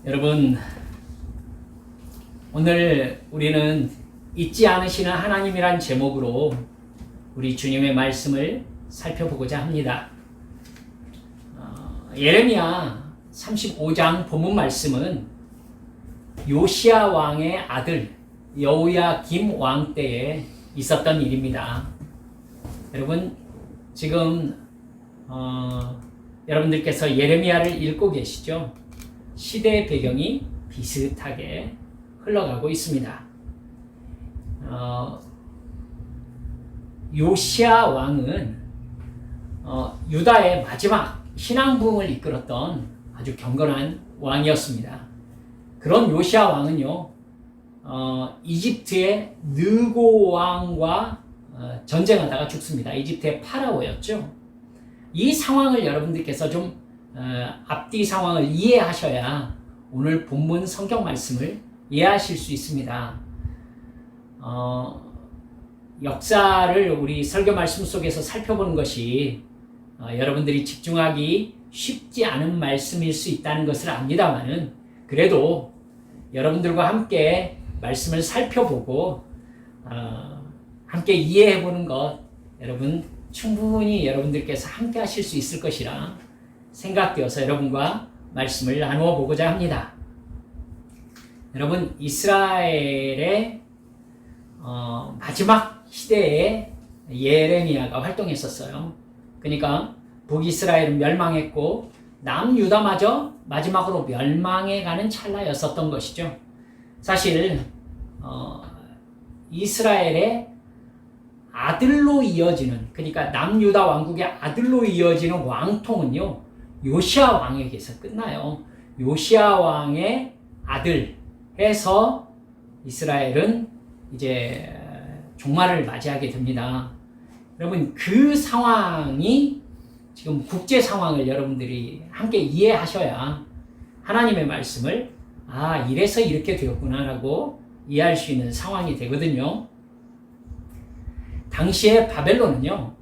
여러분, 오늘 우리는 잊지 않으시는 하나님이란 제목으로 우리 주님의 말씀을 살펴보고자 합니다. 예레미야 35장 본문 말씀은 요시야 왕의 아들 여호야김 왕 때에 있었던 일입니다. 여러분, 지금 여러분들께서 예레미야를 읽고 계시죠? 시대의 배경이 비슷하게 흘러가고 있습니다. 요시야 왕은 유다의 마지막 신앙부흥을 이끌었던 아주 경건한 왕이었습니다. 그런 요시야 왕은요, 이집트의 느고 왕과 전쟁하다가 죽습니다. 이집트의 파라오였죠. 이 상황을 여러분들께서 좀 앞뒤 상황을 이해하셔야 오늘 본문 성경 말씀을 이해하실 수 있습니다. 역사를 우리 설교 말씀 속에서 살펴보는 것이 여러분들이 집중하기 쉽지 않은 말씀일 수 있다는 것을 압니다만은, 그래도 여러분들과 함께 말씀을 살펴보고 함께 이해해보는 것, 여러분 충분히 여러분들께서 함께 하실 수 있을 것이라 생각되어서 여러분과 말씀을 나누어 보고자 합니다. 여러분, 이스라엘의 마지막 시대에 예레미야가 활동했었어요. 그러니까 북이스라엘은 멸망했고 남유다마저 마지막으로 멸망해가는 찰나였었던 것이죠. 사실 이스라엘의 아들로 이어지는, 그러니까 남유다 왕국의 아들로 이어지는 왕통은요, 요시야 왕에게서 끝나요. 요시야 왕의 아들 해서 이스라엘은 이제 종말을 맞이하게 됩니다. 여러분, 그 상황이 지금 국제 상황을 여러분들이 함께 이해하셔야 하나님의 말씀을 이래서 이렇게 되었구나 라고 이해할 수 있는 상황이 되거든요. 당시에 바벨론은요,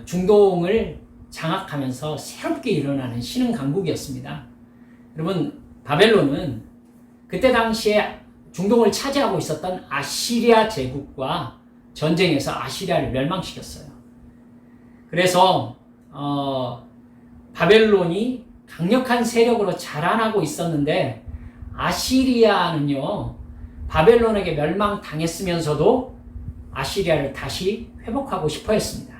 중동을 장악하면서 새롭게 일어나는 신흥 강국이었습니다. 여러분, 바벨론은 그때 당시에 중동을 차지하고 있었던 아시리아 제국과 전쟁에서 아시리아를 멸망시켰어요. 그래서 바벨론이 강력한 세력으로 자라나고 있었는데, 아시리아는요, 바벨론에게 멸망당했으면서도 아시리아를 다시 회복하고 싶어 했습니다.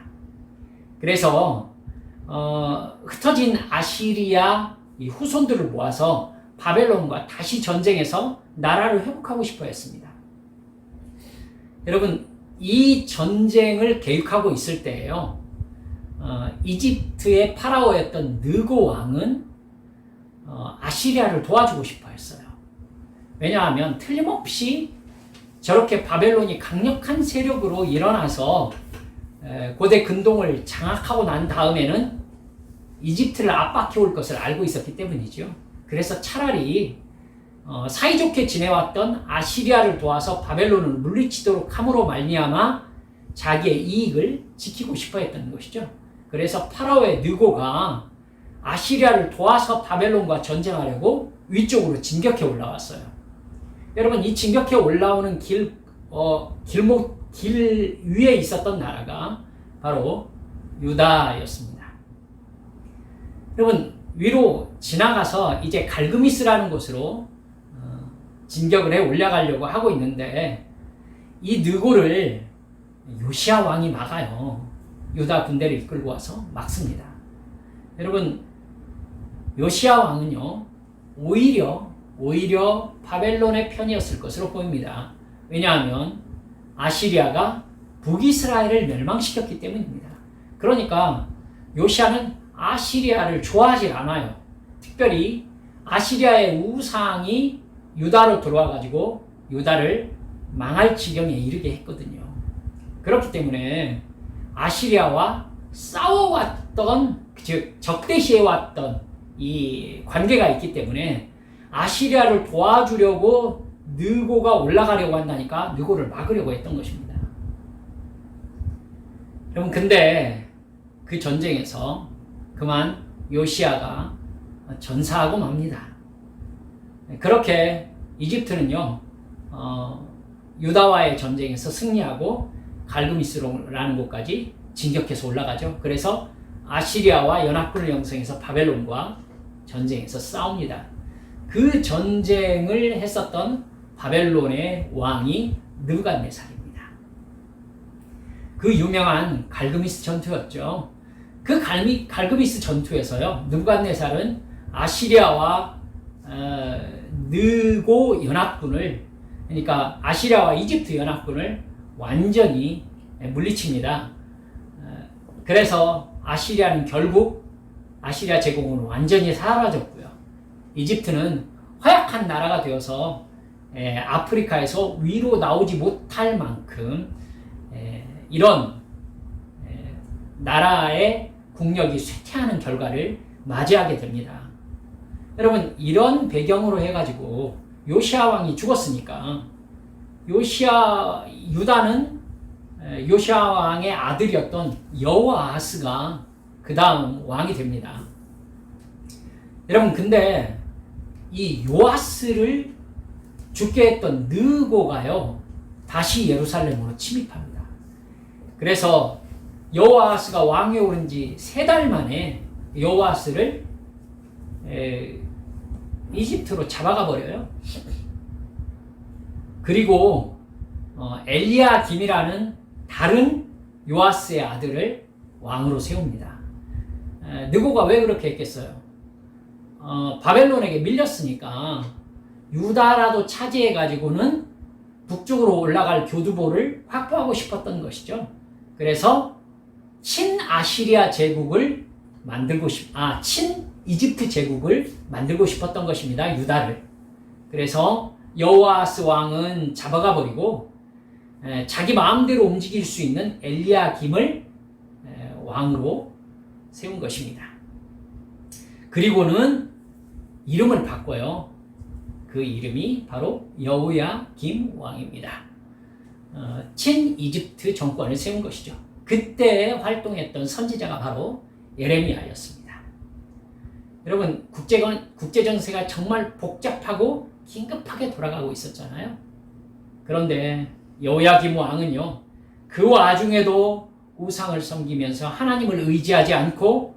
그래서 흩어진 아시리아 이 후손들을 모아서 바벨론과 다시 전쟁해서 나라를 회복하고 싶어 했습니다. 여러분, 이 전쟁을 계획하고 있을 때에요, 이집트의 파라오였던 느고 왕은 아시리아를 도와주고 싶어 했어요. 왜냐하면 틀림없이 저렇게 바벨론이 강력한 세력으로 일어나서 고대 근동을 장악하고 난 다음에는 이집트를 압박해올 것을 알고 있었기 때문이죠. 그래서 차라리 사이좋게 지내왔던 아시리아를 도와서 바벨론을 물리치도록 함으로 말미암아 자기의 이익을 지키고 싶어 했던 것이죠. 그래서 파라오의 느고가 아시리아를 도와서 바벨론과 전쟁하려고 위쪽으로 진격해 올라왔어요. 여러분, 이 진격해 올라오는 길 위에 있었던 나라가 바로 유다였습니다. 여러분, 위로 지나가서 이제 갈그미스라는 곳으로 진격을 해 올라가려고 하고 있는데, 이 느고를 요시야 왕이 막아요. 유다 군대를 이끌고 와서 막습니다. 여러분, 요시야 왕은요, 오히려 바벨론의 편이었을 것으로 보입니다. 왜냐하면 아시리아가 북이스라엘을 멸망시켰기 때문입니다. 그러니까 요시야는 아시리아를 좋아하지 않아요. 특별히 아시리아의 우상이 유다로 들어와가지고 유다를 망할 지경에 이르게 했거든요. 그렇기 때문에 아시리아와 싸워왔던, 즉 적대시해왔던 이 관계가 있기 때문에 아시리아를 도와주려고 느고가 올라가려고 한다니까 느고를 막으려고 했던 것입니다. 여러분, 근데 그 전쟁에서 그만 요시야가 전사하고 맙니다. 그렇게 이집트는요, 유다와의 전쟁에서 승리하고 갈그미스라는 곳까지 진격해서 올라가죠. 그래서 아시리아와 연합군을 형성해서 바벨론과 전쟁에서 싸웁니다. 그 전쟁을 했었던 바벨론의 왕이 느부갓네살입니다. 그 유명한 갈그미스 전투였죠. 그 갈그미스 전투에서요, 느부갓네살은 아시리아와 느고 연합군을, 그러니까 아시리아와 이집트 연합군을 완전히 물리칩니다. 그래서 아시리아는 결국 아시리아 제국은 완전히 사라졌고요. 이집트는 허약한 나라가 되어서 아프리카에서 위로 나오지 못할 만큼 이런 나라의 국력이 쇠퇴하는 결과를 맞이하게 됩니다. 여러분, 이런 배경으로 해가지고 요시야 왕이 죽었으니까 유다는 요시야 왕의 아들이었던 여호아하스가 그 다음 왕이 됩니다. 여러분, 근데 이 요아스를 죽게 했던 느고가요, 다시 예루살렘으로 침입합니다. 그래서 여호아하스가 왕위에 오른 지 3달 만에 여호아스를 이집트로 잡아가 버려요. 그리고 엘리야김이라는 다른 요아스의 아들을 왕으로 세웁니다. 느고가 왜 그렇게 했겠어요? 바벨론에게 밀렸으니까 유다라도 차지해가지고는 북쪽으로 올라갈 교두보를 확보하고 싶었던 것이죠. 그래서 친아시리아 제국을 친이집트 제국을 만들고 싶었던 것입니다. 유다를. 그래서 여호아스 왕은 잡아가 버리고 자기 마음대로 움직일 수 있는 엘리야김을 왕으로 세운 것입니다. 그리고는 이름을 바꿔요. 그 이름이 바로 여호야김 왕입니다. 친이집트 정권을 세운 것이죠. 그때 활동했던 선지자가 바로 예레미야였습니다. 여러분, 국제정세가 정말 복잡하고 긴급하게 돌아가고 있었잖아요. 그런데 여호야김 왕은요, 그 와중에도 우상을 섬기면서 하나님을 의지하지 않고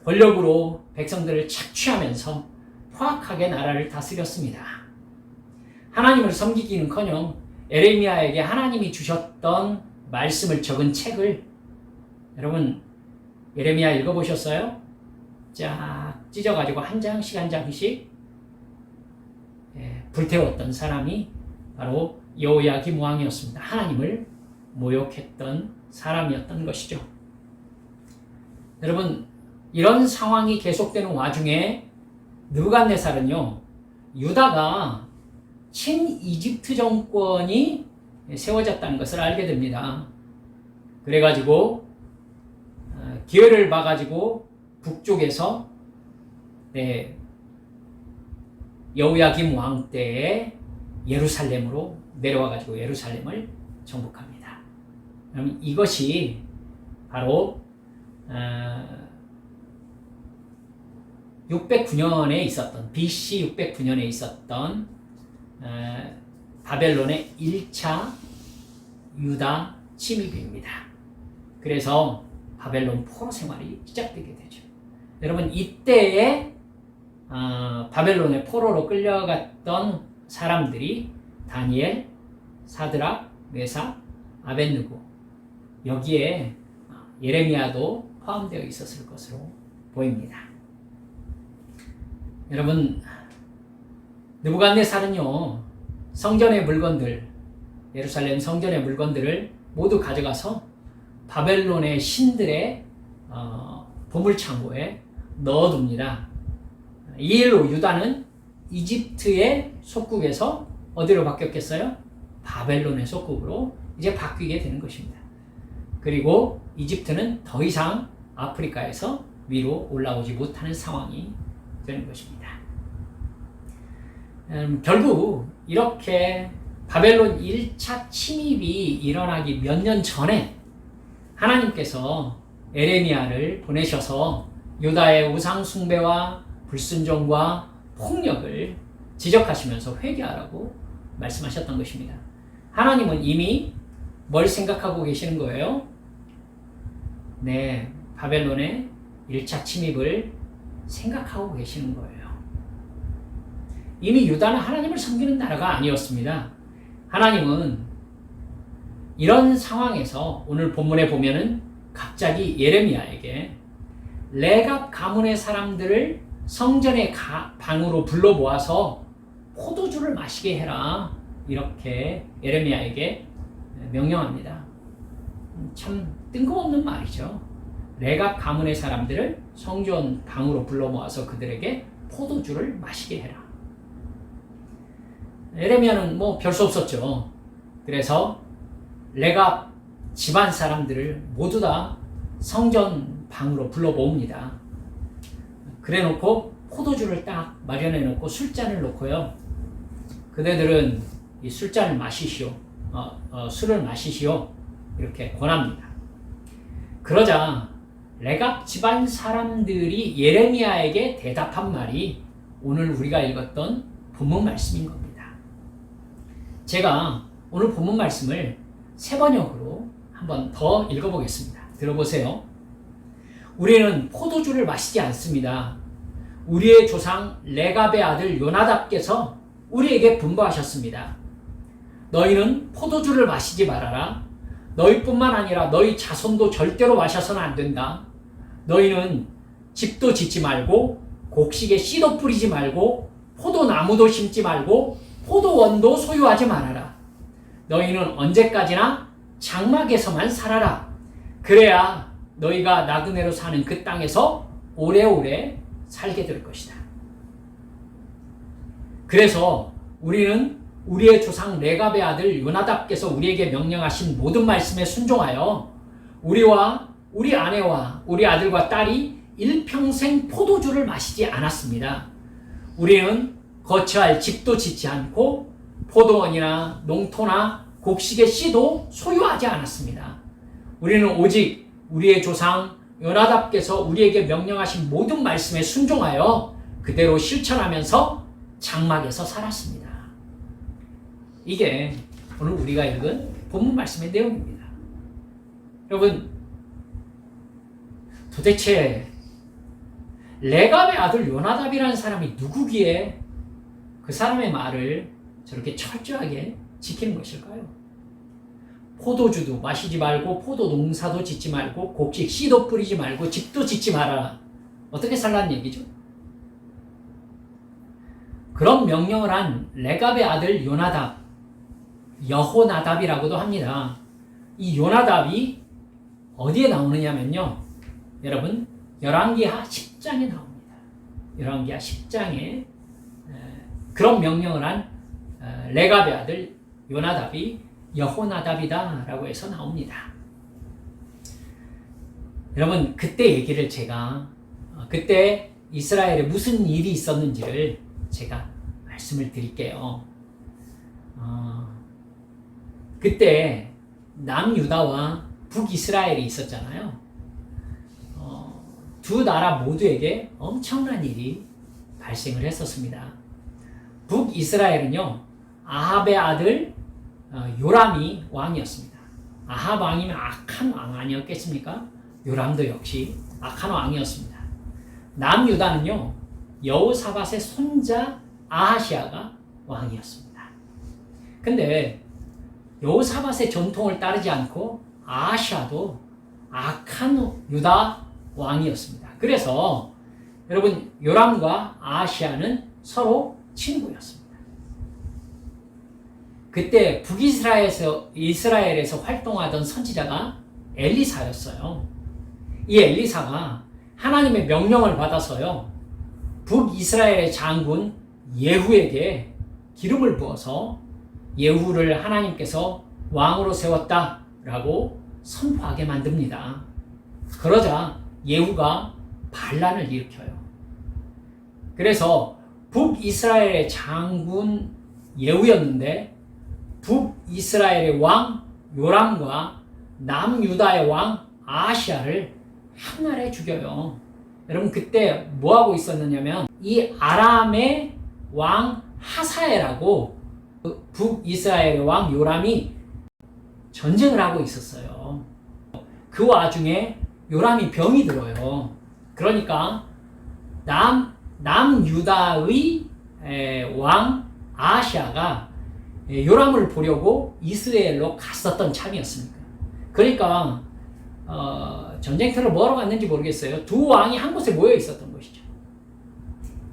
권력으로 백성들을 착취하면서 포악하게 나라를 다스렸습니다. 하나님을 섬기기는커녕 예레미야에게 하나님이 주셨던 말씀을 적은 책을, 여러분 예레미야 읽어보셨어요? 쫙 찢어가지고 한 장씩 한 장씩 불태웠던 사람이 바로 여호야김 왕이었습니다. 하나님을 모욕했던 사람이었던 것이죠. 여러분, 이런 상황이 계속되는 와중에 느부갓네살은요, 유다가 친이집트 정권이 세워졌다는 것을 알게 됩니다. 그래가지고 기회를 봐가지고 북쪽에서 여호야김 왕 때에 예루살렘으로 내려와가지고 예루살렘을 정복합니다. 그럼 이것이 바로 609년에 있었던, BC 609년에 있었던 바벨론의 1차 유다 침입입니다. 그래서 바벨론 포로 생활이 시작되게 되죠. 여러분, 이때에 바벨론의 포로로 끌려갔던 사람들이 다니엘, 사드락, 메삭, 아벳느고, 여기에 예레미야도 포함되어 있었을 것으로 보입니다. 여러분, 느부갓네살은요, 성전의 물건들, 예루살렘 성전의 물건들을 모두 가져가서 바벨론의 신들의 보물창고에 넣어둡니다. 이 일로 유다는 이집트의 속국에서 어디로 바뀌었겠어요? 바벨론의 속국으로 이제 바뀌게 되는 것입니다. 그리고 이집트는 더 이상 아프리카에서 위로 올라오지 못하는 상황이 되는 것입니다. 결국 이렇게 바벨론 1차 침입이 일어나기 몇 년 전에 하나님께서 에레미야를 보내셔서 유다의 우상 숭배와 불순종과 폭력을 지적하시면서 회개하라고 말씀하셨던 것입니다. 하나님은 이미 뭘 생각하고 계시는 거예요? 네, 바벨론의 1차 침입을 생각하고 계시는 거예요. 이미 유다는 하나님을 섬기는 나라가 아니었습니다. 하나님은 이런 상황에서 오늘 본문에 보면은 갑자기 예레미야에게 레갑 가문의 사람들을 성전의 방으로 불러 모아서 포도주를 마시게 해라, 이렇게 예레미야에게 명령합니다. 참 뜬금없는 말이죠. 레갑 가문의 사람들을 성전 방으로 불러 모아서 그들에게 포도주를 마시게 해라. 예레미야는 뭐 별 수 없었죠. 그래서 레갑 집안 사람들을 모두 다 성전 방으로 불러 모읍니다. 그래 놓고 포도주를 딱 마련해 놓고 술잔을 놓고요. 그대들은 이 술잔을 마시시오. 술을 마시시오. 이렇게 권합니다. 그러자 레갑 집안 사람들이 예레미야에게 대답한 말이 오늘 우리가 읽었던 본문 말씀인 겁니다. 제가 오늘 본문 말씀을 세 번역으로 한번 더 읽어보겠습니다. 들어보세요. 우리는 포도주를 마시지 않습니다. 우리의 조상 레갑의 아들 요나답께서 우리에게 분부하셨습니다. 너희는 포도주를 마시지 말아라. 너희뿐만 아니라 너희 자손도 절대로 마셔서는 안 된다. 너희는 집도 짓지 말고 곡식에 씨도 뿌리지 말고 포도나무도 심지 말고 포도원도 소유하지 말아라. 너희는 언제까지나 장막에서만 살아라. 그래야 너희가 나그네로 사는 그 땅에서 오래오래 살게 될 것이다. 그래서 우리는 우리의 조상 레갑의 아들 요나답께서 우리에게 명령하신 모든 말씀에 순종하여 우리와 우리 아내와 우리 아들과 딸이 일평생 포도주를 마시지 않았습니다. 우리는 거처할 집도 짓지 않고 포도원이나 농토나 곡식의 씨도 소유하지 않았습니다. 우리는 오직 우리의 조상 요나답께서 우리에게 명령하신 모든 말씀에 순종하여 그대로 실천하면서 장막에서 살았습니다. 이게 오늘 우리가 읽은 본문 말씀의 내용입니다. 여러분, 도대체 레갑의 아들 요나답이라는 사람이 누구기에 그 사람의 말을 저렇게 철저하게 지키는 것일까요? 포도주도 마시지 말고 포도 농사도 짓지 말고 곡식 씨도 뿌리지 말고 집도 짓지 말아라. 어떻게 살라는 얘기죠? 그런 명령을 한 레갑의 아들 요나답, 여호나답이라고도 합니다. 이 요나답이 어디에 나오느냐면요, 여러분, 열왕기하 10장에 나옵니다. 열왕기하 10장에 그런 명령을 한 레갑의 아들 요나답이 여호나답이다 라고 해서 나옵니다. 여러분, 그때 얘기를 제가 그때 이스라엘에 무슨 일이 있었는지를 제가 말씀을 드릴게요. 그때 남유다와 북이스라엘이 있었잖아요. 두 나라 모두에게 엄청난 일이 발생을 했었습니다. 북이스라엘은요, 아합의 아들 요람이 왕이었습니다. 아합 왕이면 악한 왕 아니었겠습니까? 요람도 역시 악한 왕이었습니다. 남유다는요, 여호사밧의 손자 아하시아가 왕이었습니다. 근데 여호사밧의 전통을 따르지 않고 아하시아도 악한 유다 왕이었습니다. 그래서 여러분, 요람과 아하시아는 서로 친구였습니다. 그때 북이스라엘에서 활동하던 선지자가 엘리사였어요. 이 엘리사가 하나님의 명령을 받아서요, 북이스라엘의 장군 예후에게 기름을 부어서 예후를 하나님께서 왕으로 세웠다라고 선포하게 만듭니다. 그러자 예후가 반란을 일으켜요. 그래서 북이스라엘의 장군 예후였는데 북이스라엘의 왕 요람과 남유다의 왕 아하시아를 한날에 죽여요. 여러분, 그때 뭐하고 있었느냐면 이 아람의 왕 하사엘하고 북이스라엘의 왕 요람이 전쟁을 하고 있었어요. 그 와중에 요람이 병이 들어요. 그러니까 남유다의 왕 아하시아가 요람을 보려고 이스라엘로 갔었던 참이었습니다. 그러니까 전쟁터를 뭐하러 갔는지 모르겠어요. 두 왕이 한 곳에 모여 있었던 것이죠.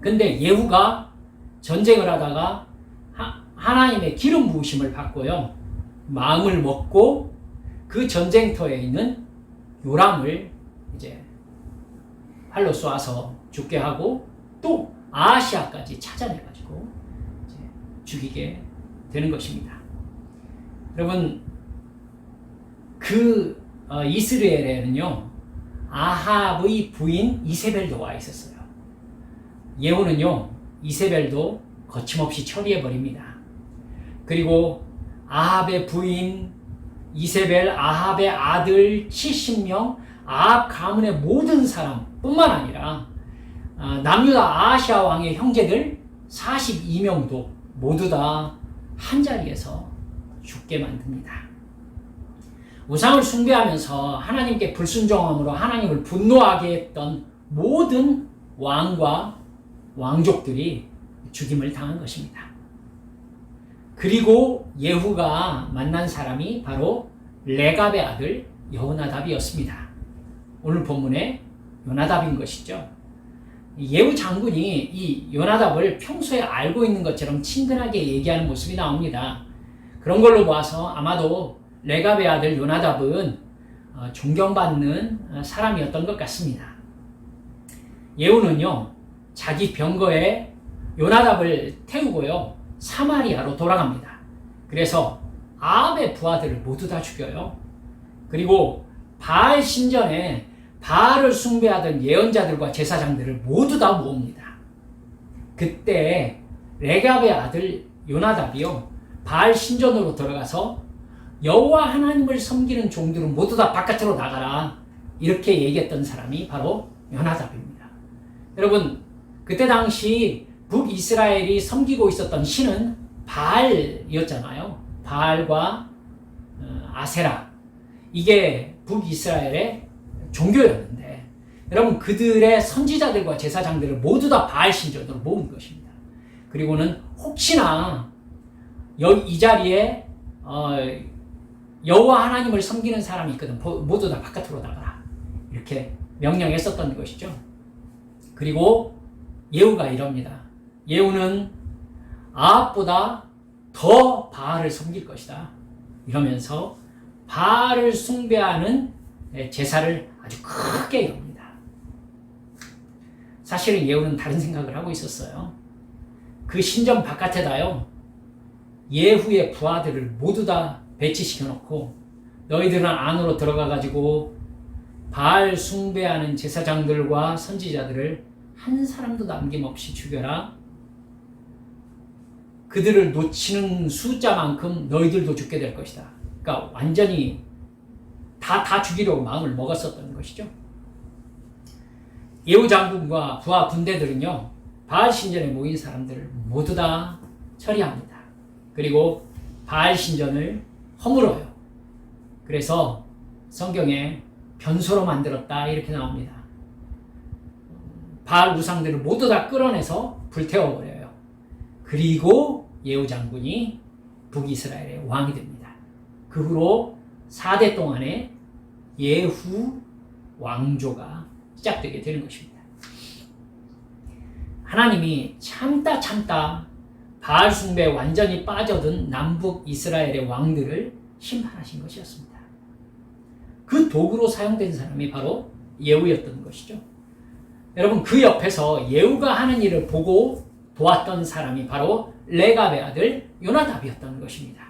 근데 예후가 전쟁을 하다가 하나님의 기름 부으심을 받고요. 마음을 먹고 그 전쟁터에 있는 요람을 이제 활로 쏘아서 죽게 하고 또 아하시아까지 찾아내가지고 이제 죽이게 되는 것입니다. 여러분, 그 이스라엘에는요 아합의 부인 이세벨도 와 있었어요. 예후는요 이세벨도 거침없이 처리해 버립니다. 그리고 아합의 부인 이세벨, 아합의 아들 70명, 아합 가문의 모든 사람 뿐만 아니라 남유다 아하시아 왕의 형제들 42명도 모두 다 한자리에서 죽게 만듭니다. 우상을 숭배하면서 하나님께 불순종함으로 하나님을 분노하게 했던 모든 왕과 왕족들이 죽임을 당한 것입니다. 그리고 예후가 만난 사람이 바로 레갑의 아들 여호나답이었습니다. 오늘 본문의 요나답인 것이죠. 예후 장군이 이 요나답을 평소에 알고 있는 것처럼 친근하게 얘기하는 모습이 나옵니다. 그런 걸로 봐서 아마도 레갑의 아들 요나답은 존경받는 사람이었던 것 같습니다. 예후는요 자기 병거에 요나답을 태우고요 사마리아로 돌아갑니다. 그래서 아합의 부하들을 모두 다 죽여요. 그리고 바알 신전에 바알을 숭배하던 예언자들과 제사장들을 모두 다 모읍니다. 그때 레갑의 아들 요나답이요 바알 신전으로 들어가서 여호와 하나님을 섬기는 종들은 모두 다 바깥으로 나가라 이렇게 얘기했던 사람이 바로 요나답입니다. 여러분, 그때 당시 북이스라엘이 섬기고 있었던 신은 바알이었잖아요. 바알과 아세라, 이게 북이스라엘의 종교였는데 여러분 그들의 선지자들과 제사장들을 모두 다 바알 신전으로 모은 것입니다. 그리고는 혹시나 이 자리에 여호와 하나님을 섬기는 사람이 있거든 모두 다 바깥으로 나가라 이렇게 명령했었던 것이죠. 그리고 예후가 이럽니다. 예후는 아합보다 더 바알을 섬길 것이다 이러면서 바알을 숭배하는 제사를 아주 크게 이룹니다. 사실은 예후는 다른 생각을 하고 있었어요. 그 신전 바깥에다요 예후의 부하들을 모두 다 배치시켜 놓고 너희들은 안으로 들어가 가지고 바알 숭배하는 제사장들과 선지자들을 한 사람도 남김없이 죽여라. 그들을 놓치는 숫자만큼 너희들도 죽게 될 것이다. 그러니까 완전히 다 죽이려고 마음을 먹었었던 것이죠. 예후 장군과 부하 군대들은요 바알 신전에 모인 사람들을 모두 다 처리합니다. 그리고 바알 신전을 허물어요. 그래서 성경에 변소로 만들었다 이렇게 나옵니다. 바알 우상들을 모두 다 끌어내서 불태워버려요. 그리고 예후 장군이 북이스라엘의 왕이 됩니다. 그 후로 4대 동안의 예후 왕조가 시작되게 되는 것입니다. 하나님이 참다 바알 숭배에 완전히 빠져든 남북 이스라엘의 왕들을 심판하신 것이었습니다. 그 도구로 사용된 사람이 바로 예후였던 것이죠. 여러분, 그 옆에서 예후가 하는 일을 보고 도왔던 사람이 바로 레갑의 아들 요나답이었던 것입니다.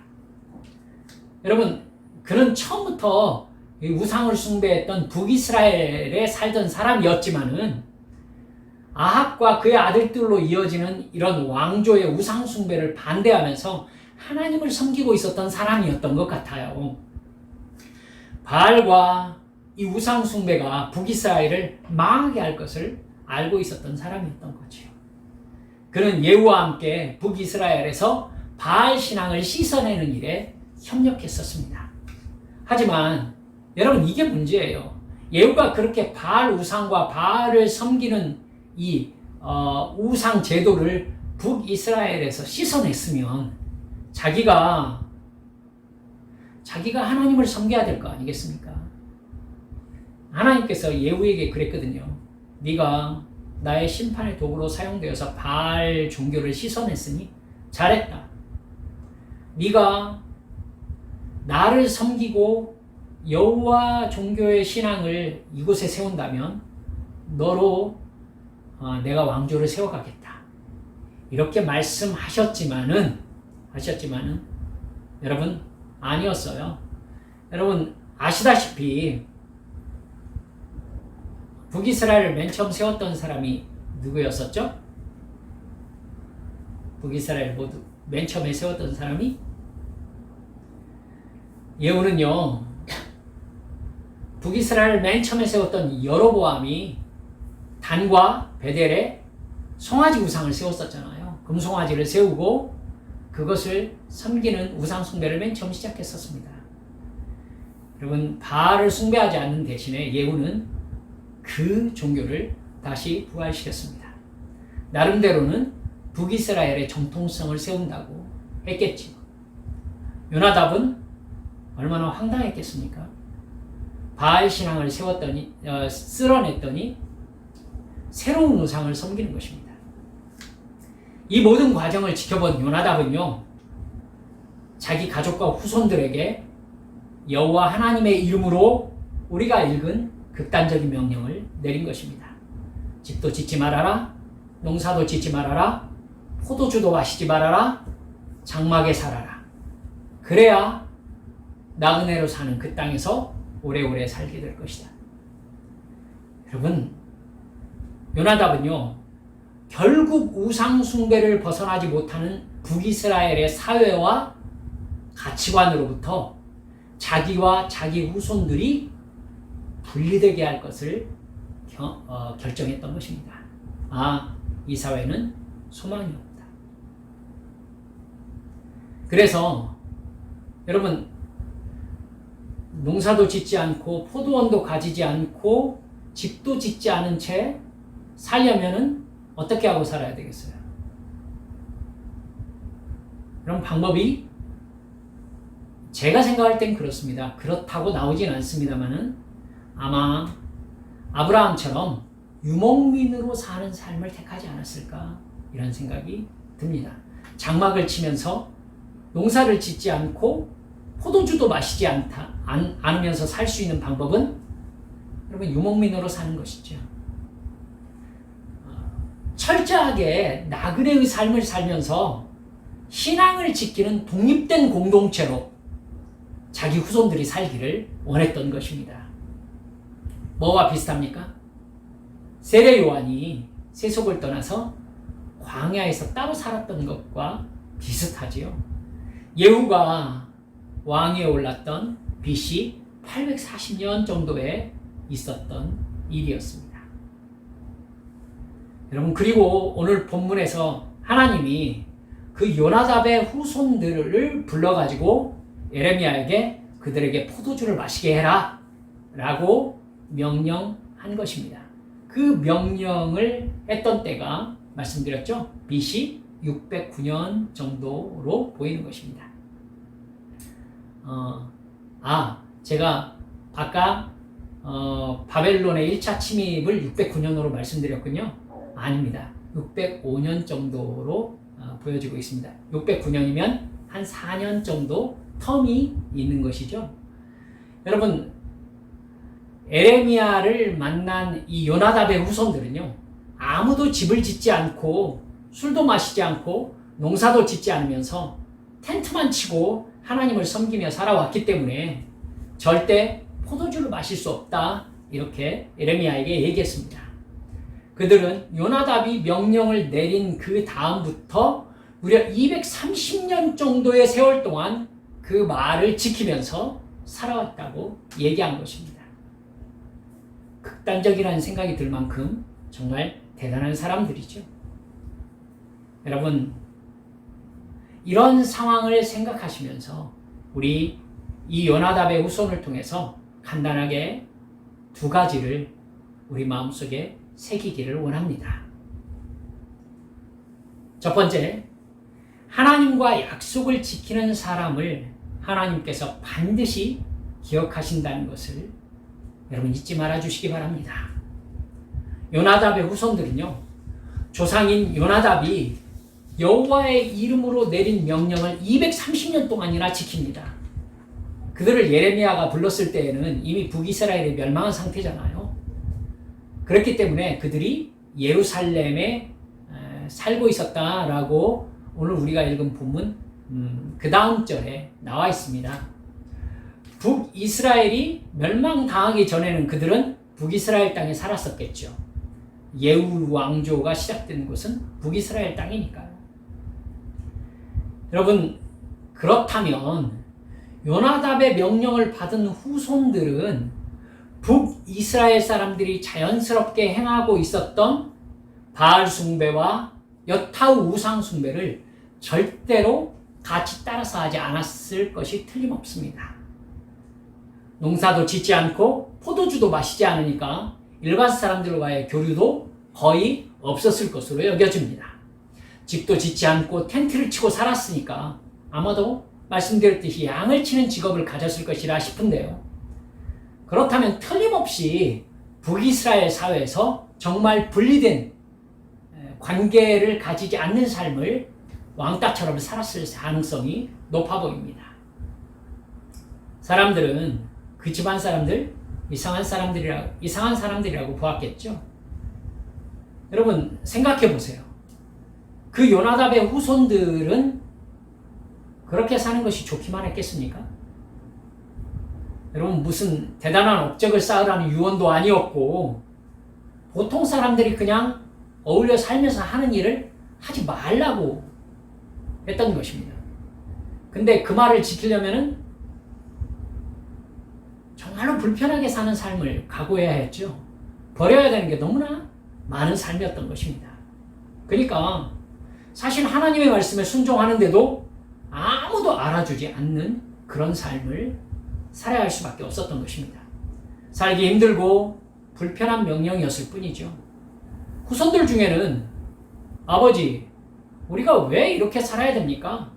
여러분, 그는 처음부터 우상을 숭배했던 북이스라엘에 살던 사람이었지만은 아합과 그의 아들들로 이어지는 이런 왕조의 우상 숭배를 반대하면서 하나님을 섬기고 있었던 사람이었던 것 같아요. 바알과 이 우상 숭배가 북이스라엘을 망하게 할 것을 알고 있었던 사람이었던 거죠. 그는 예후와 함께 북이스라엘에서 바알 신앙을 씻어내는 일에 협력했었습니다. 하지만 여러분, 이게 문제예요. 예후가 그렇게 바알 우상과 바알을 섬기는 이 우상 제도를 북이스라엘에서 씻어냈으면 자기가 하나님을 섬겨야 될 거 아니겠습니까? 하나님께서 예후에게 그랬거든요. 네가 나의 심판의 도구로 사용되어서 바알 종교를 씻어냈으니 잘했다. 네가 나를 섬기고 여호와 종교의 신앙을 이곳에 세운다면 너로 내가 왕조를 세워가겠다. 이렇게 말씀하셨지만은 여러분, 아니었어요. 여러분 아시다시피 북이스라엘을 맨 처음 세웠던 사람이 누구였었죠? 북이스라엘 모두 맨 처음에 세웠던 사람이 예후는요, 북이스라엘 맨 처음에 세웠던 여로보암이 단과 베델에 송아지 우상을 세웠었잖아요. 금송아지를 세우고 그것을 섬기는 우상 숭배를 맨 처음 시작했었습니다. 여러분, 바알을 숭배하지 않는 대신에 예후는 그 종교를 다시 부활시켰습니다. 나름대로는 북이스라엘의 정통성을 세운다고 했겠지요. 요나답은 얼마나 황당했겠습니까? 바알 신앙을 쓸어냈더니 새로운 우상을 섬기는 것입니다. 이 모든 과정을 지켜본 요나답은요, 자기 가족과 후손들에게 여호와 하나님의 이름으로 우리가 읽은 극단적인 명령을 내린 것입니다. 집도 짓지 말아라, 농사도 짓지 말아라, 포도주도 마시지 말아라, 장막에 살아라. 그래야 나그네로 사는 그 땅에서 오래오래 살게 될 것이다. 여러분, 요나답은요, 결국 우상 숭배를 벗어나지 못하는 북이스라엘의 사회와 가치관으로부터 자기와 자기 후손들이 분리되게 할 것을 결정했던 것입니다. 이 사회는 소망이 없다. 그래서 여러분, 농사도 짓지 않고 포도원도 가지지 않고 집도 짓지 않은 채 살려면은 어떻게 하고 살아야 되겠어요? 그럼 방법이 제가 생각할 땐 그렇습니다. 그렇다고 나오진 않습니다만은 아마 아브라함처럼 유목민으로 사는 삶을 택하지 않았을까, 이런 생각이 듭니다. 장막을 치면서 농사를 짓지 않고 포도주도 마시지 않으면서 살 수 있는 방법은 여러분 유목민으로 사는 것이죠. 철저하게 나그네의 삶을 살면서 신앙을 지키는 독립된 공동체로 자기 후손들이 살기를 원했던 것입니다. 뭐와 비슷합니까? 세례 요한이 세속을 떠나서 광야에서 따로 살았던 것과 비슷하지요. 예후가 왕위에 올랐던 BC 840년 정도에 있었던 일이었습니다. 여러분, 그리고 오늘 본문에서 하나님이 그 요나답의 후손들을 불러가지고 에레미야에게 그들에게 포도주를 마시게 해라 라고 명령한 것입니다. 그 명령을 했던 때가 말씀드렸죠? BC 609년 정도로 보이는 것입니다. 제가 아까 바벨론의 1차 침입을 609년으로 말씀드렸군요. 아닙니다. 605년 정도로 보여지고 있습니다. 609년이면 한 4년 정도 텀이 있는 것이죠. 여러분, 에레미야를 만난 이 요나답의 후손들은요, 아무도 집을 짓지 않고 술도 마시지 않고 농사도 짓지 않으면서 텐트만 치고 하나님을 섬기며 살아왔기 때문에 절대 포도주를 마실 수 없다, 이렇게 에레미야에게 얘기했습니다. 그들은 요나답이 명령을 내린 그 다음부터 무려 230년 정도의 세월 동안 그 말을 지키면서 살아왔다고 얘기한 것입니다. 극단적이라는 생각이 들 만큼 정말 대단한 사람들이죠. 여러분, 이런 상황을 생각하시면서 우리 이 요나답의 후손을 통해서 간단하게 두 가지를 우리 마음속에 새기기를 원합니다. 첫 번째, 하나님과 약속을 지키는 사람을 하나님께서 반드시 기억하신다는 것을 여러분 잊지 말아 주시기 바랍니다. 요나답의 후손들은요, 조상인 요나답이 여호와의 이름으로 내린 명령을 230년 동안이나 지킵니다. 그들을 예레미야가 불렀을 때에는 이미 북이스라엘이 멸망한 상태잖아요. 그렇기 때문에 그들이 예루살렘에 살고 있었다라고 오늘 우리가 읽은 본문 그 다음 절에 나와 있습니다. 북이스라엘이 멸망당하기 전에는 그들은 북이스라엘 땅에 살았었겠죠. 예후 왕조가 시작된 곳은 북이스라엘 땅이니까요. 여러분, 그렇다면 요나답의 명령을 받은 후손들은 북이스라엘 사람들이 자연스럽게 행하고 있었던 바알 숭배와 여타우 우상 숭배를 절대로 같이 따라서 하지 않았을 것이 틀림없습니다. 농사도 짓지 않고 포도주도 마시지 않으니까 일반 사람들과의 교류도 거의 없었을 것으로 여겨집니다. 집도 짓지 않고 텐트를 치고 살았으니까 아마도 말씀드렸듯이 양을 치는 직업을 가졌을 것이라 싶은데요. 그렇다면 틀림없이 북이스라엘 사회에서 정말 분리된 관계를 가지지 않는 삶을 왕따처럼 살았을 가능성이 높아 보입니다. 사람들은 그 집안 사람들 이상한 사람들이라고 보았겠죠. 여러분 생각해 보세요. 그 요나답의 후손들은 그렇게 사는 것이 좋기만 했겠습니까? 여러분 무슨 대단한 업적을 쌓으라는 유언도 아니었고 보통 사람들이 그냥 어울려 살면서 하는 일을 하지 말라고 했던 것입니다. 근데 그 말을 지키려면은 정말로 불편하게 사는 삶을 각오해야 했죠. 버려야 되는 게 너무나 많은 삶이었던 것입니다. 그러니까 사실 하나님의 말씀에 순종하는데도 아무도 알아주지 않는 그런 삶을 살아야 할 수밖에 없었던 것입니다. 살기 힘들고 불편한 명령이었을 뿐이죠. 후손들 중에는 아버지, 우리가 왜 이렇게 살아야 됩니까?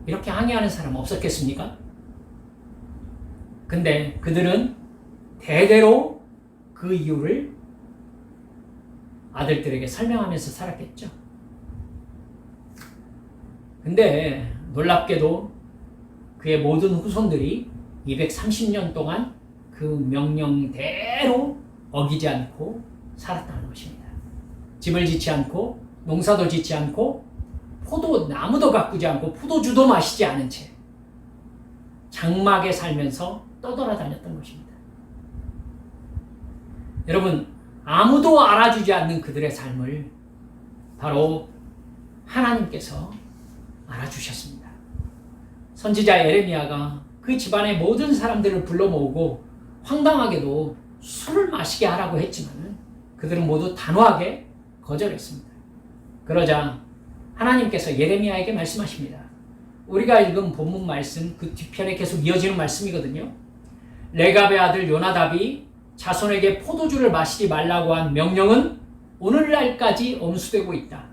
이렇게 항의하는 사람 없었겠습니까? 근데 그들은 대대로 그 이유를 아들들에게 설명하면서 살았겠죠. 근데 놀랍게도 그의 모든 후손들이 230년 동안 그 명령대로 어기지 않고 살았다는 것입니다. 집을 짓지 않고 농사도 짓지 않고 포도나무도 가꾸지 않고 포도주도 마시지 않은 채 장막에 살면서 떠돌아다녔던 것입니다. 여러분, 아무도 알아주지 않는 그들의 삶을 바로 하나님께서 알아주셨습니다. 선지자 예레미야가 그 집안의 모든 사람들을 불러 모으고 황당하게도 술을 마시게 하라고 했지만 그들은 모두 단호하게 거절했습니다. 그러자 하나님께서 예레미야에게 말씀하십니다. 우리가 읽은 본문 말씀 그 뒤편에 계속 이어지는 말씀이거든요. 레갑의 아들 요나답이 자손에게 포도주를 마시지 말라고 한 명령은 오늘날까지 엄수되고 있다.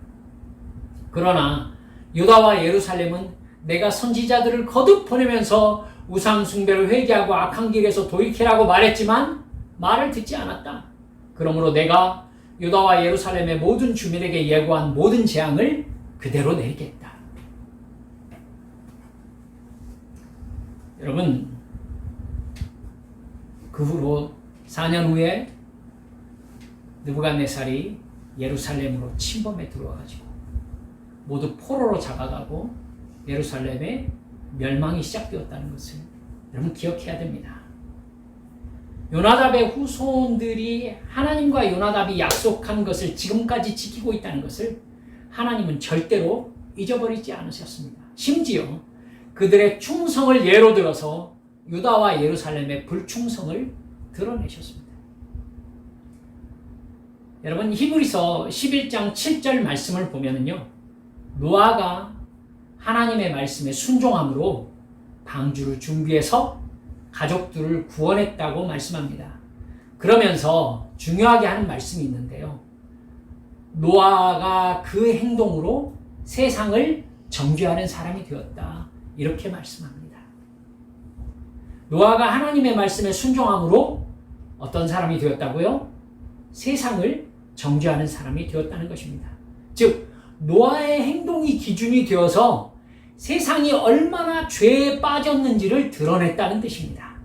그러나 유다와 예루살렘은 내가 선지자들을 거듭 보내면서 우상 숭배를 회개하고 악한 길에서 돌이키라고 말했지만 말을 듣지 않았다. 그러므로 내가 유다와 예루살렘의 모든 주민에게 예고한 모든 재앙을 그대로 내리겠다. 여러분, 그 후로 4년 후에 느부갓네살이 예루살렘으로 침범해 들어와가지고 모두 포로로 잡아가고 예루살렘의 멸망이 시작되었다는 것을 여러분 기억해야 됩니다. 요나답의 후손들이 하나님과 요나답이 약속한 것을 지금까지 지키고 있다는 것을 하나님은 절대로 잊어버리지 않으셨습니다. 심지어 그들의 충성을 예로 들어서 유다와 예루살렘의 불충성을 드러내셨습니다. 여러분, 히브리서 11장 7절 말씀을 보면은요, 노아가 하나님의 말씀에 순종함으로 방주를 준비해서 가족들을 구원했다고 말씀합니다. 그러면서 중요하게 하는 말씀이 있는데요. 노아가 그 행동으로 세상을 정죄하는 사람이 되었다. 이렇게 말씀합니다. 노아가 하나님의 말씀에 순종함으로 어떤 사람이 되었다고요? 세상을 정죄하는 사람이 되었다는 것입니다. 즉, 노아의 행동이 기준이 되어서 세상이 얼마나 죄에 빠졌는지를 드러냈다는 뜻입니다.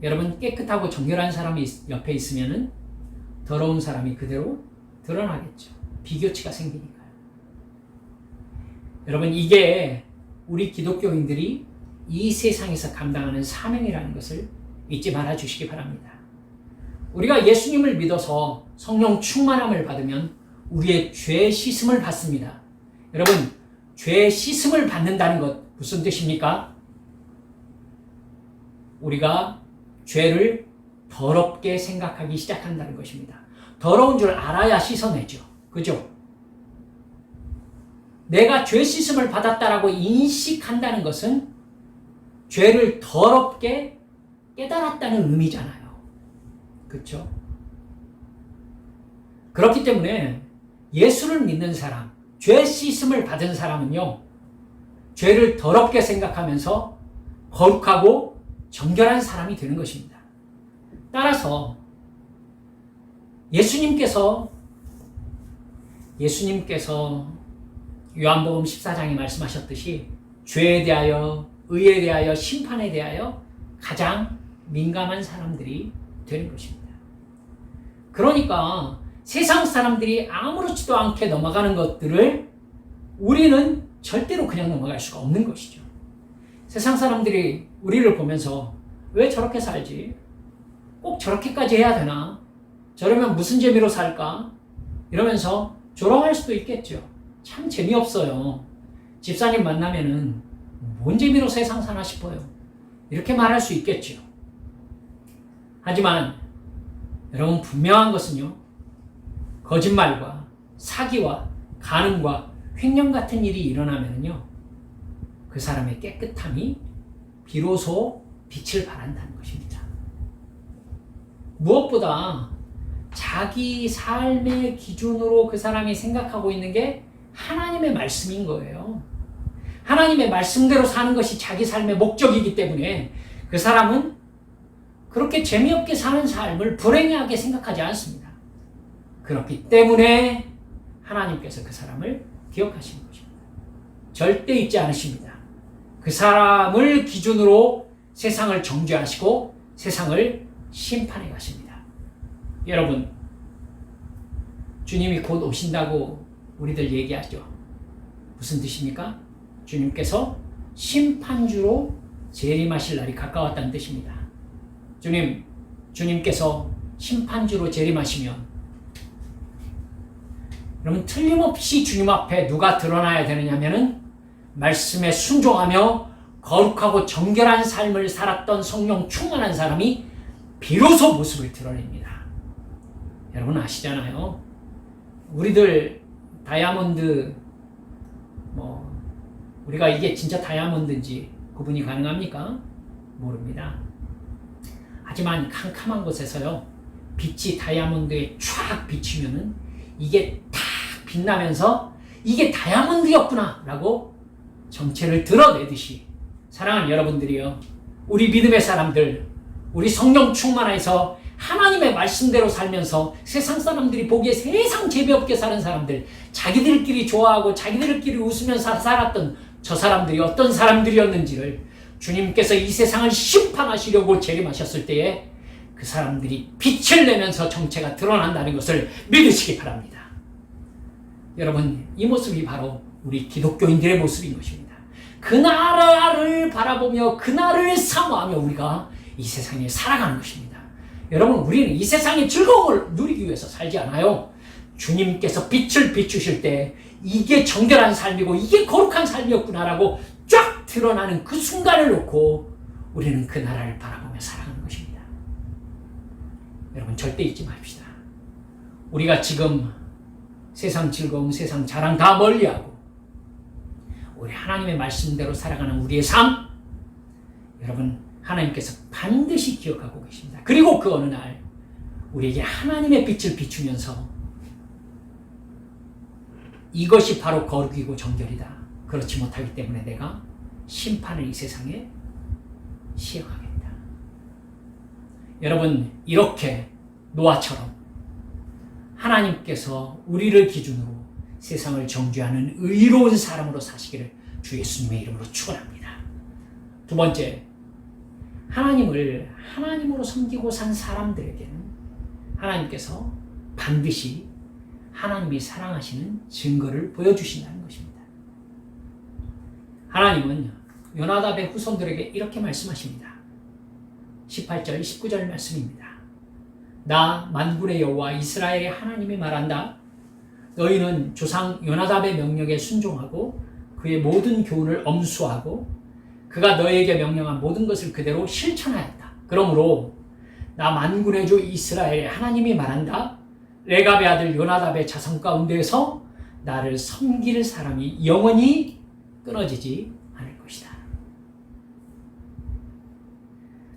여러분, 깨끗하고 정결한 사람이 옆에 있으면 더러운 사람이 그대로 드러나겠죠. 비교치가 생기니까요. 여러분, 이게 우리 기독교인들이 이 세상에서 감당하는 사명이라는 것을 잊지 말아 주시기 바랍니다. 우리가 예수님을 믿어서 성령 충만함을 받으면 우리의 죄 씻음을 받습니다. 여러분, 죄 씻음을 받는다는 것 무슨 뜻입니까? 우리가 죄를 더럽게 생각하기 시작한다는 것입니다. 더러운 줄 알아야 씻어내죠. 그죠? 내가 죄 씻음을 받았다라고 인식한다는 것은 죄를 더럽게 깨달았다는 의미잖아요. 그렇죠? 그렇기 때문에 예수를 믿는 사람, 죄 씻음을 받은 사람은요, 죄를 더럽게 생각하면서 거룩하고 정결한 사람이 되는 것입니다. 따라서 예수님께서 요한복음 14장에 말씀하셨듯이 죄에 대하여, 의에 대하여, 심판에 대하여 가장 민감한 사람들이 되는 것입니다. 그러니까 세상 사람들이 아무렇지도 않게 넘어가는 것들을 우리는 절대로 그냥 넘어갈 수가 없는 것이죠. 세상 사람들이 우리를 보면서 왜 저렇게 살지? 꼭 저렇게까지 해야 되나? 저러면 무슨 재미로 살까? 이러면서 조롱할 수도 있겠죠. 참 재미없어요. 집사님 만나면은 뭔 재미로 세상 사나 싶어요. 이렇게 말할 수 있겠죠. 하지만 여러분, 분명한 것은요, 거짓말과 사기와 간음과 횡령 같은 일이 일어나면요, 그 사람의 깨끗함이 비로소 빛을 발한다는 것입니다. 무엇보다 자기 삶의 기준으로 그 사람이 생각하고 있는 게 하나님의 말씀인 거예요. 하나님의 말씀대로 사는 것이 자기 삶의 목적이기 때문에 그 사람은 그렇게 재미없게 사는 삶을 불행하게 생각하지 않습니다. 그렇기 때문에 하나님께서 그 사람을 기억하시는 것입니다. 절대 잊지 않으십니다. 그 사람을 기준으로 세상을 정죄하시고 세상을 심판해 가십니다. 여러분, 주님이 곧 오신다고 우리들 얘기하죠. 무슨 뜻입니까? 주님께서 심판주로 재림하실 날이 가까웠다는 뜻입니다. 주님께서 심판주로 재림하시면 그러면 틀림없이 주님 앞에 누가 드러나야 되느냐면은 말씀에 순종하며 거룩하고 정결한 삶을 살았던 성령 충만한 사람이 비로소 모습을 드러냅니다. 여러분 아시잖아요. 우리들 다이아몬드 우리가 이게 진짜 다이아몬드인지 구분이 가능합니까? 모릅니다. 하지만 캄캄한 곳에서요, 빛이 다이아몬드에 쫙 비치면은 이게 탁 빛나면서 이게 다이아몬드였구나 라고 정체를 드러내듯이, 사랑하는 여러분들이요, 우리 믿음의 사람들, 우리 성령 충만해서 하나님의 말씀대로 살면서 세상 사람들이 보기에 세상 재미없게 사는 사람들, 자기들끼리 좋아하고 자기들끼리 웃으면서 살았던 저 사람들이 어떤 사람들이었는지를 주님께서 이 세상을 심판하시려고 재림하셨을 때에 그 사람들이 빛을 내면서 정체가 드러난다는 것을 믿으시기 바랍니다. 여러분, 이 모습이 바로 우리 기독교인들의 모습인 것입니다. 그 나라를 바라보며 그 나라를 사모하며 우리가 이 세상에 살아가는 것입니다. 여러분, 우리는 이 세상의 즐거움을 누리기 위해서 살지 않아요. 주님께서 빛을 비추실 때 이게 정결한 삶이고 이게 거룩한 삶이었구나라고 쫙 드러나는 그 순간을 놓고 우리는 그 나라를 바라보며 살아가는 것입니다. 여러분, 절대 잊지 맙시다. 우리가 지금 세상 즐거움, 세상 자랑 다 멀리하고 우리 하나님의 말씀대로 살아가는 우리의 삶, 여러분 하나님께서 반드시 기억하고 계십니다. 그리고 그 어느 날 우리에게 하나님의 빛을 비추면서 이것이 바로 거룩이고 정결이다. 그렇지 못하기 때문에 내가 심판을 이 세상에 시행하겠다. 여러분, 이렇게 노아처럼 하나님께서 우리를 기준으로 세상을 정죄하는 의로운 사람으로 사시기를 주 예수님의 이름으로 축원합니다. 두 번째, 하나님을 하나님으로 섬기고 산 사람들에게는 하나님께서 반드시 하나님이 사랑하시는 증거를 보여주신다는 것입니다. 하나님은 요나답의 후손들에게 이렇게 말씀하십니다. 18절, 19절 말씀입니다. 나 만군의 여호와 이스라엘의 하나님이 말한다. 너희는 조상 요나답의 명령에 순종하고 그의 모든 교훈을 엄수하고 그가 너희에게 명령한 모든 것을 그대로 실천하였다. 그러므로 나 만군의 주 이스라엘의 하나님이 말한다. 레갑의 아들 요나답의 자손 가운데에서 나를 섬길 사람이 영원히 끊어지지 않을 것이다.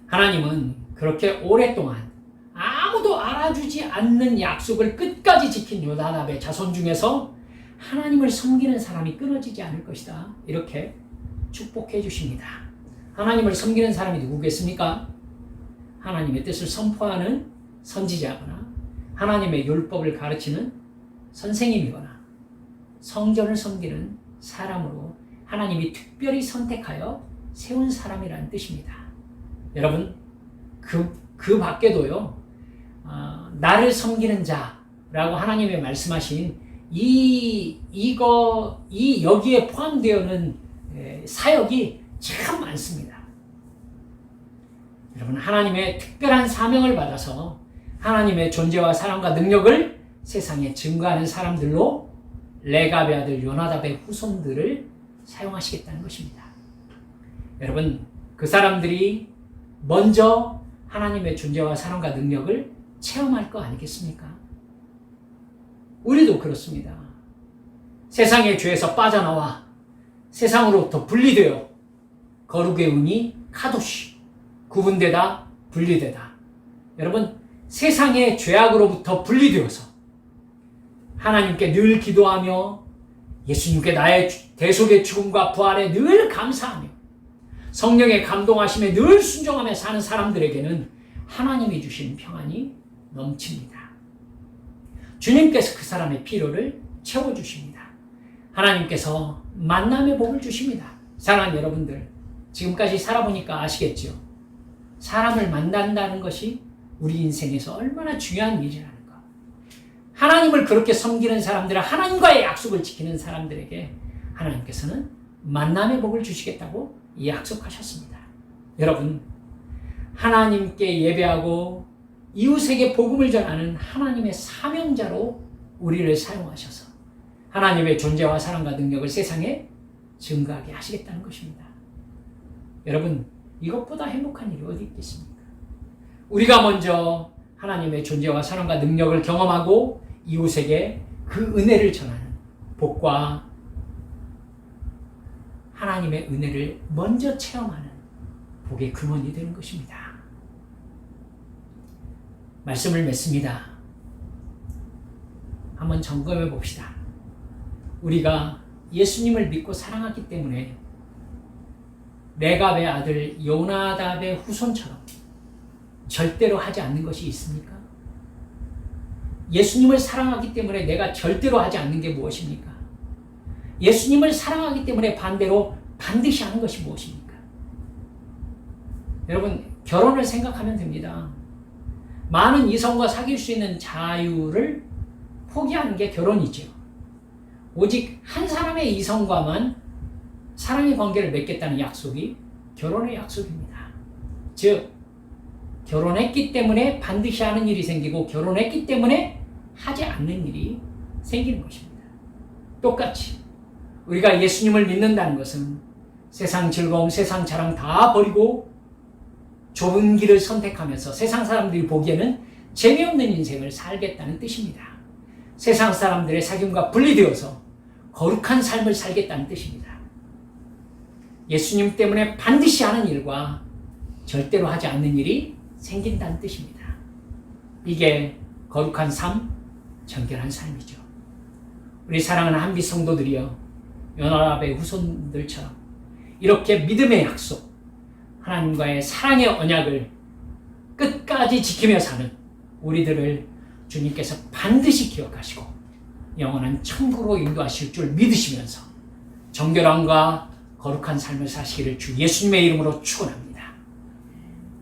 하나님은 그렇게 오랫동안 아무도 알아주지 않는 약속을 끝까지 지킨 요나답의 자손 중에서 하나님을 섬기는 사람이 끊어지지 않을 것이다. 이렇게 축복해 주십니다. 하나님을 섬기는 사람이 누구겠습니까? 하나님의 뜻을 선포하는 선지자거나 하나님의 율법을 가르치는 선생님이거나 성전을 섬기는 사람으로 하나님이 특별히 선택하여 세운 사람이라는 뜻입니다. 여러분, 그 밖에도요, 나를 섬기는 자라고 하나님의 말씀하신 여기에 포함되어있는 사역이 참 많습니다. 여러분, 하나님의 특별한 사명을 받아서 하나님의 존재와 사랑과 능력을 세상에 증거하는 사람들로 레갑의 아들 요나답의 후손들을 사용하시겠다는 것입니다. 여러분, 그 사람들이 먼저 하나님의 존재와 사랑과 능력을 체험할 거 아니겠습니까? 우리도 그렇습니다. 세상의 죄에서 빠져나와 세상으로부터 분리되어 거룩의 은이 카도시, 구분되다, 분리되다. 여러분, 세상의 죄악으로부터 분리되어서 하나님께 늘 기도하며 예수님께 나의 대속의 죽음과 부활에 늘 감사하며 성령의 감동하심에 늘 순종하며 사는 사람들에게는 하나님이 주신 평안이 넘칩니다. 주님께서 그 사람의 필요를 채워주십니다. 하나님께서 만남의 복을 주십니다. 사랑하는 여러분들, 지금까지 살아보니까 아시겠죠? 사람을 만난다는 것이 우리 인생에서 얼마나 중요한 일이라는 것. 하나님을 그렇게 섬기는 사람들, 하나님과의 약속을 지키는 사람들에게 하나님께서는 만남의 복을 주시겠다고 약속하셨습니다. 여러분, 하나님께 예배하고 이웃에게 복음을 전하는 하나님의 사명자로 우리를 사용하셔서 하나님의 존재와 사랑과 능력을 세상에 증거하게 하시겠다는 것입니다. 여러분, 이것보다 행복한 일이 어디 있겠습니까? 우리가 먼저 하나님의 존재와 사랑과 능력을 경험하고 이웃에게 그 은혜를 전하는 복과 하나님의 은혜를 먼저 체험하는 복의 근원이 되는 것입니다. 말씀을 맺습니다. 한번 점검해 봅시다. 우리가 예수님을 믿고 사랑하기 때문에 레갑의 아들 요나답의 후손처럼 절대로 하지 않는 것이 있습니까? 예수님을 사랑하기 때문에 내가 절대로 하지 않는 게 무엇입니까? 예수님을 사랑하기 때문에 반대로 반드시 하는 것이 무엇입니까? 여러분, 결혼을 생각하면 됩니다. 많은 이성과 사귈 수 있는 자유를 포기하는 게 결혼이죠. 오직 한 사람의 이성과만 사랑의 관계를 맺겠다는 약속이 결혼의 약속입니다. 즉, 결혼했기 때문에 반드시 하는 일이 생기고 결혼했기 때문에 하지 않는 일이 생기는 것입니다. 똑같이 우리가 예수님을 믿는다는 것은 세상 즐거움, 세상 자랑 다 버리고 좁은 길을 선택하면서 세상 사람들이 보기에는 재미없는 인생을 살겠다는 뜻입니다. 세상 사람들의 사귐과 분리되어서 거룩한 삶을 살겠다는 뜻입니다. 예수님 때문에 반드시 하는 일과 절대로 하지 않는 일이 생긴다는 뜻입니다. 이게 거룩한 삶, 정결한 삶이죠. 우리 사랑하는 한빛 성도들이여, 연합의 후손들처럼 이렇게 믿음의 약속, 하나님과의 사랑의 언약을 끝까지 지키며 사는 우리들을 주님께서 반드시 기억하시고 영원한 천국으로 인도하실 줄 믿으시면서 정결함과 거룩한 삶을 사시기를 주 예수님의 이름으로 축원합니다.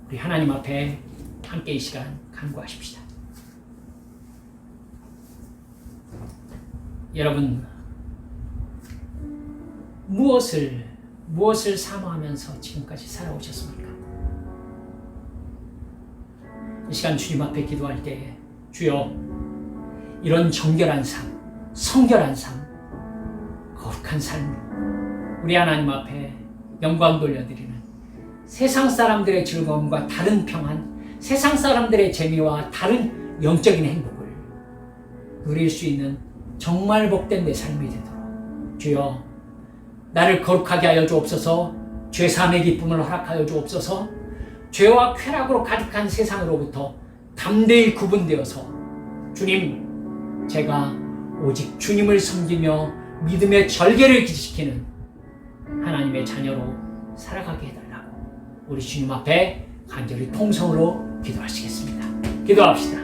우리 하나님 앞에 함께 이 시간 간구하십시다. 여러분, 무엇을 사모하면서 지금까지 살아오셨습니까? 이 시간 주님 앞에 기도할 때 주여, 이런 정결한 삶, 성결한 삶, 거룩한 삶, 우리 하나님 앞에 영광 돌려드리는 세상 사람들의 즐거움과 다른 평안, 세상 사람들의 재미와 다른 영적인 행복을 누릴 수 있는 정말 복된 내 삶이 되도록 주여, 나를 거룩하게 하여 주옵소서. 죄사함의 기쁨을 허락하여 주옵소서. 죄와 쾌락으로 가득한 세상으로부터 담대히 구분되어서 주님, 제가 오직 주님을 섬기며 믿음의 절개를 지키는 하나님의 자녀로 살아가게 해달라고 우리 주님 앞에 간절히 통성으로 기도하시겠습니다. 기도합시다.